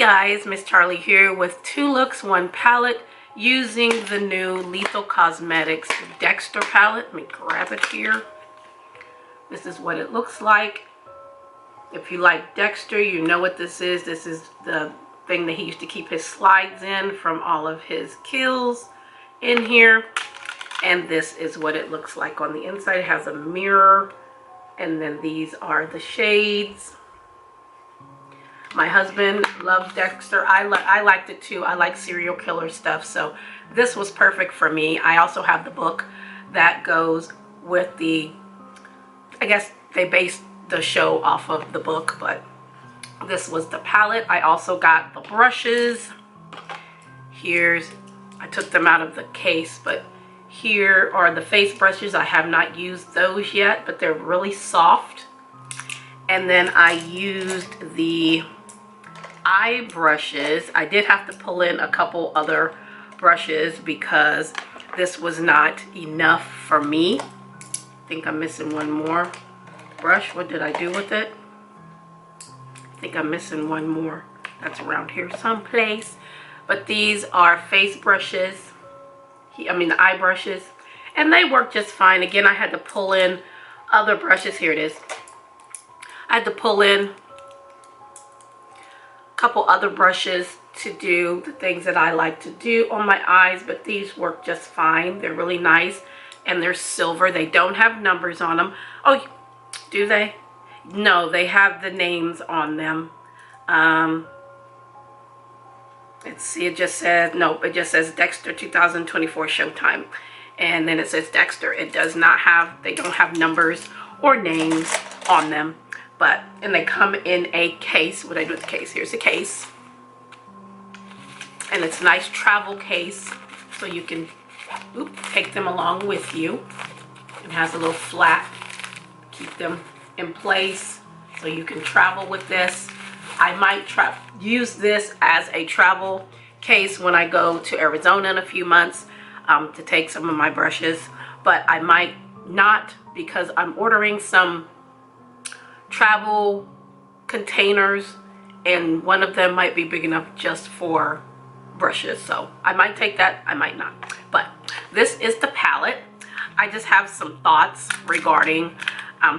guys, Miss Charlie here with 2 looks, 1 palette using the new Lethal Cosmetics Dexter palette. Let me grab it here. This is what it looks like. If you like Dexter, you know what this is. This is the thing that he used to keep his slides in from all of his kills in here. And this is what it looks like on the inside. It has a mirror, and then these are the shades. My husband loved Dexter. I liked it too. I like serial killer stuff, so this was perfect for me. I also have the book that goes with the, I guess they based the show off of the book, but this was the palette. I also got the brushes. I took them out of the case, but here are the face brushes. I have not used those yet, but they're really soft. And then I used the eye brushes. I did have to pull in a couple other brushes because this was not enough for me. I think I'm missing one more brush. What did I do with it? I think I'm missing one more. That's around here someplace. But these are face brushes. The eye brushes. And they work just fine. Again, I had to pull in other brushes. Here it is. I had to pull in couple other brushes to do the things that I like to do on my eyes, but these work just fine. They're really nice, and they're silver. They don't have numbers on them. Oh, do they? No, they have the names on them. Let's see, it just says, nope, it just says Dexter 2024 Showtime, and then it says Dexter. It does not have, they don't have numbers or names on them. And they come in a case. What I do with the case? Here's the case. And it's a nice travel case, so you can take them along with you. It has a little flap, keep them in place, so you can travel with this. I might use this as a travel case when I go to Arizona in a few months to take some of my brushes, but I might not, because I'm ordering some travel containers, and one of them might be big enough just for brushes, so I might take that, I might not. But this is the palette. I just have some thoughts regarding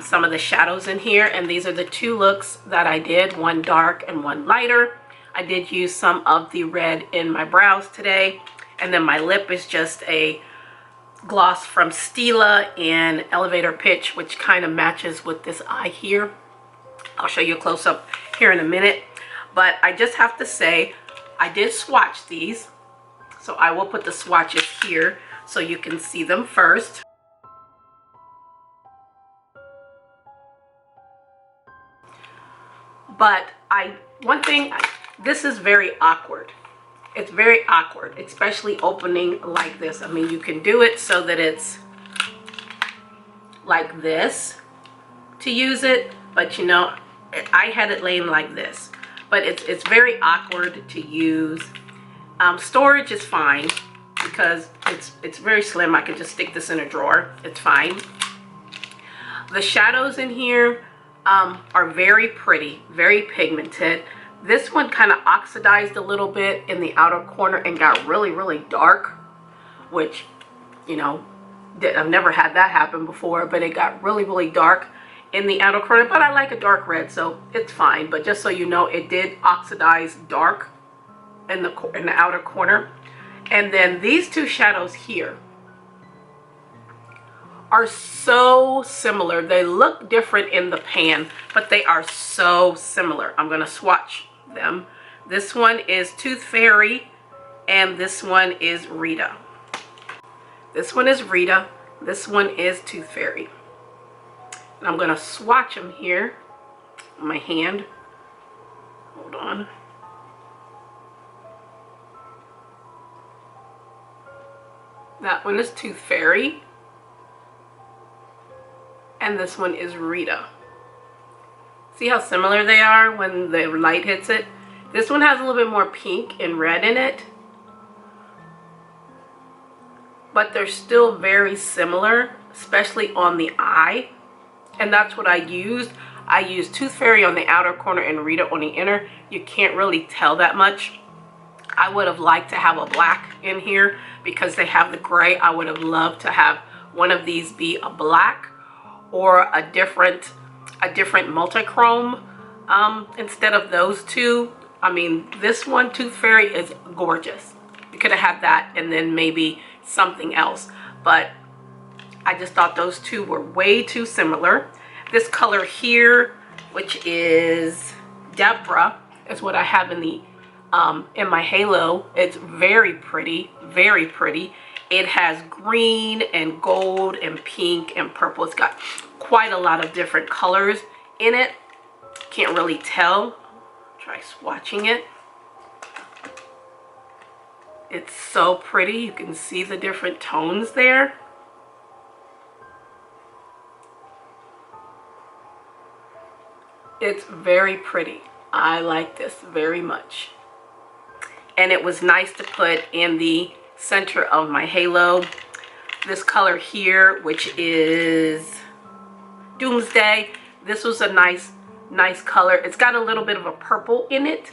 some of the shadows in here, and these are the 2 looks that I did, 1 dark and 1 lighter. I did use some of the red in my brows today, and then my lip is just a gloss from Stila in Elevator Pitch, which kind of matches with this eye here. I'll show you a close-up here in a minute, but I just have to say I did swatch these, so I will put the swatches here so you can see them first. But one thing, this is very awkward. It's very awkward, especially opening like this. I mean, you can do it so that it's like this to use it, but you know, I had it laying like this. But it's very awkward to use. Storage is fine because it's very slim. I could just stick this in a drawer. It's fine. The shadows in here are very pretty, very pigmented. This one kind of oxidized a little bit in the outer corner and got really, really dark, which, you know, I've never had that happen before, but it got really, really dark in the outer corner. But I like a dark red, so it's fine. But just so you know, it did oxidize dark in the outer corner. And then these 2 shadows here are so similar. They look different in the pan, but they are so similar. I'm gonna swatch them. This one is Tooth Fairy, and this one is Rita. This one is Rita. This one is Tooth Fairy. And I'm gonna swatch them here on my hand. Hold on. That one is Tooth Fairy, and this one is Rita. See how similar they are when the light hits it? This one has a little bit more pink and red in it, but they're still very similar, especially on the eye. And that's what I used. I use Tooth Fairy on the outer corner and Rita on the inner. You can't really tell that much. I would have liked to have a black in here because they have the gray. I would have loved to have one of these be a black or a different multi-chrome instead of those two. I mean, this one, Tooth Fairy, is gorgeous. You could have had that and then maybe something else, but I just thought those two were way too similar. This color here, which is Deborah, is what I have in the in my halo. It's very pretty, very pretty. It has green and gold and pink and purple. It's got quite a lot of different colors in it. Can't really tell. Try swatching it. It's so pretty. You can see the different tones there. It's very pretty. I like this very much. And it was nice to put in the center of my halo. This color here, which is Doomsday. This was a nice color. It's got a little bit of a purple in it,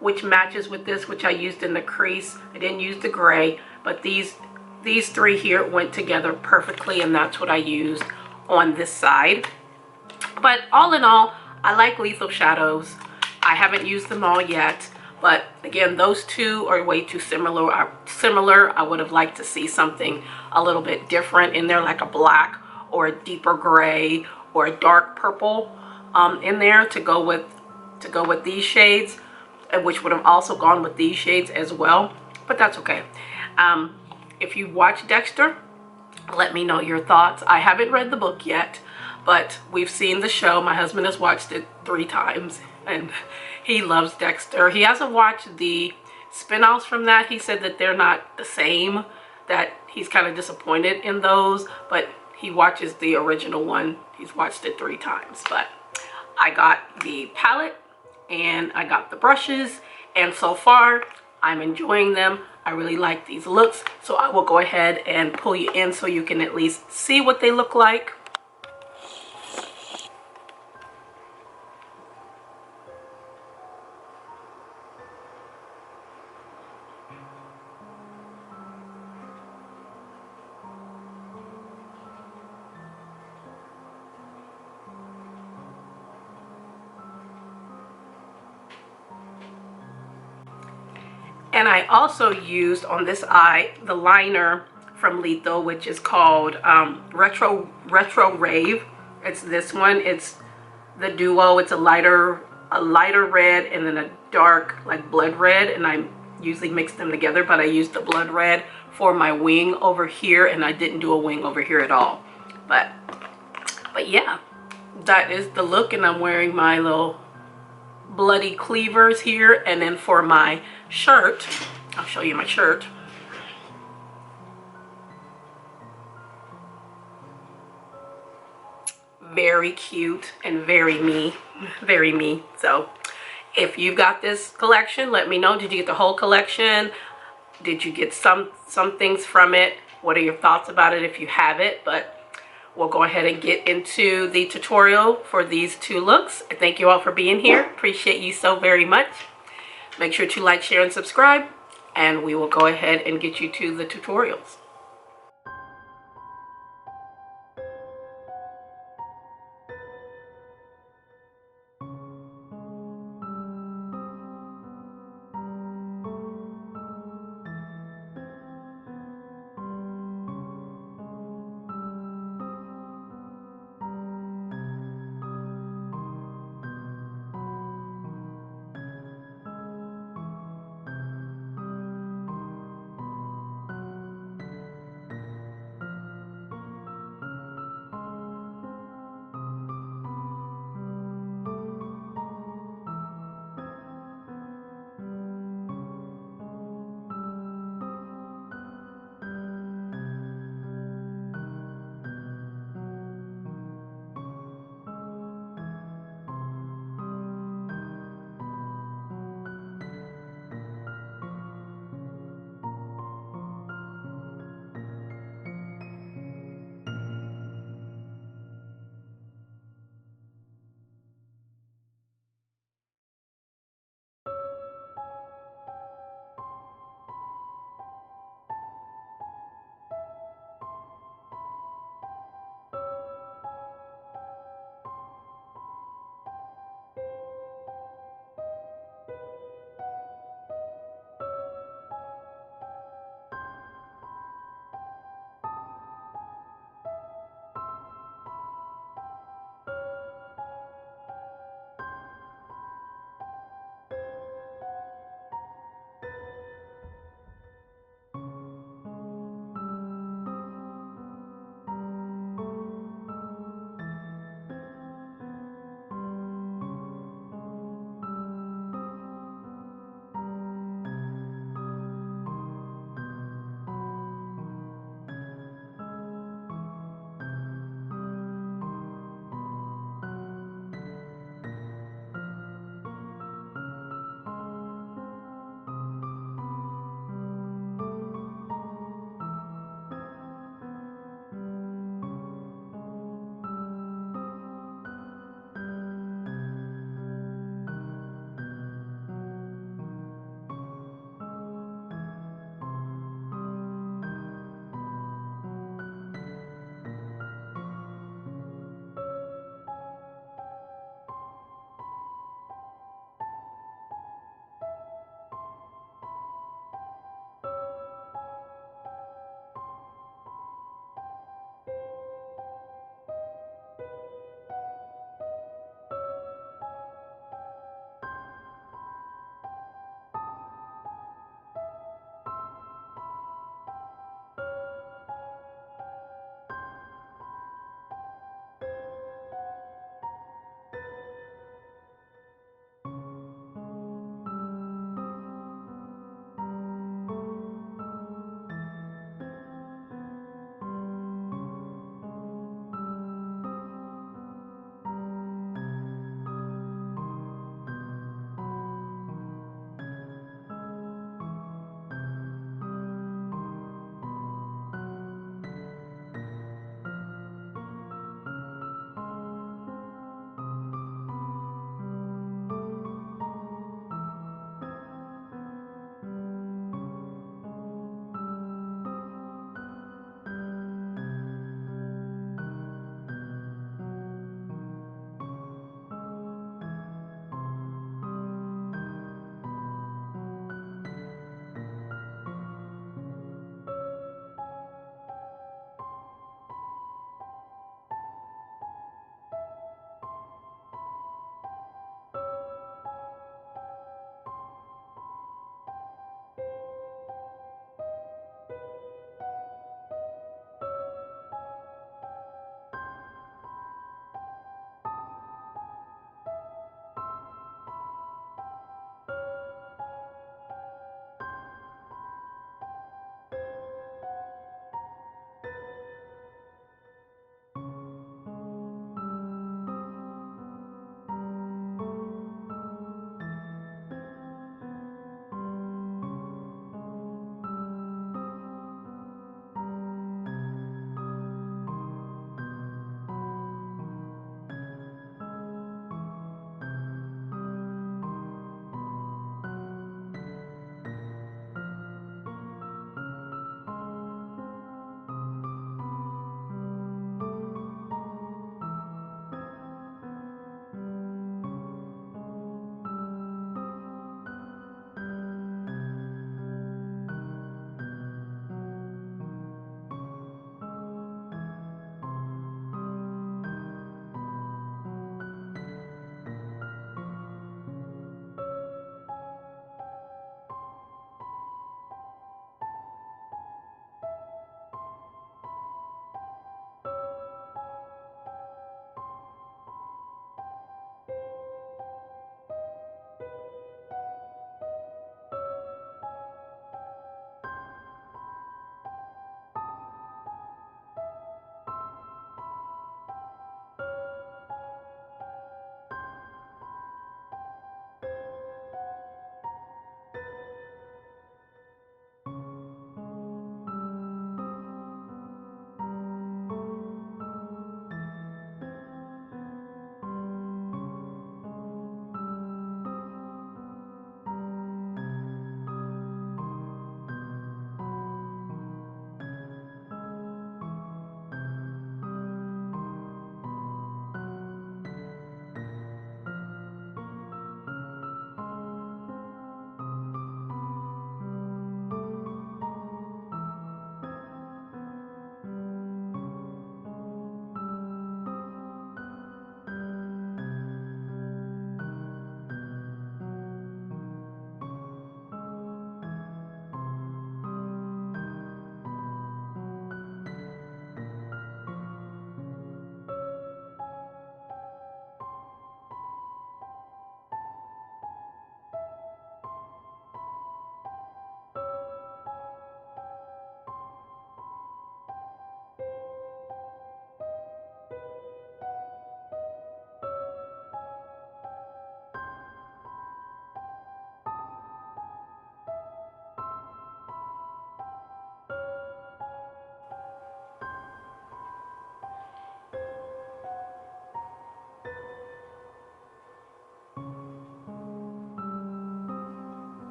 which matches with this, which I used in the crease. I didn't use the gray, but these three here went together perfectly, and that's what I used on this side. But all in all, I like Lethal Shadows. I haven't used them all yet, but again, those two are way too similar. I would have liked to see something a little bit different in there, like a black or a deeper gray or a dark purple in there to go with these shades, which would have also gone with these shades as well, but that's okay. If you watch Dexter, let me know your thoughts. I haven't read the book yet, but we've seen the show. My husband has watched it 3 times and he loves Dexter. He hasn't watched the spin-offs from that. He said that they're not the same, that he's kind of disappointed in those, but he watches the original one. He's watched it 3 times. But I got the palette and I got the brushes, and so far I'm enjoying them. I really like these looks, so I will go ahead and pull you in so you can at least see what they look like. And I also used on this eye the liner from Lethal, which is called Retro Rave. It's this one. It's the duo. It's a lighter red and then a dark like blood red, and I usually mix them together, but I used the blood red for my wing over here, and I didn't do a wing over here at all. But yeah, that is the look, and I'm wearing my little bloody cleavers here. And then for my shirt, I'll show you my shirt. Very cute and very me, very me. So if you got this collection, let me know. Did you get the whole collection? Did you get some things from it? What are your thoughts about it if you have it? But we'll go ahead and get into the tutorial for these 2 looks. I thank you all for being here. Appreciate you so very much. Make sure to like, share, and subscribe, and we will go ahead and get you to the tutorials.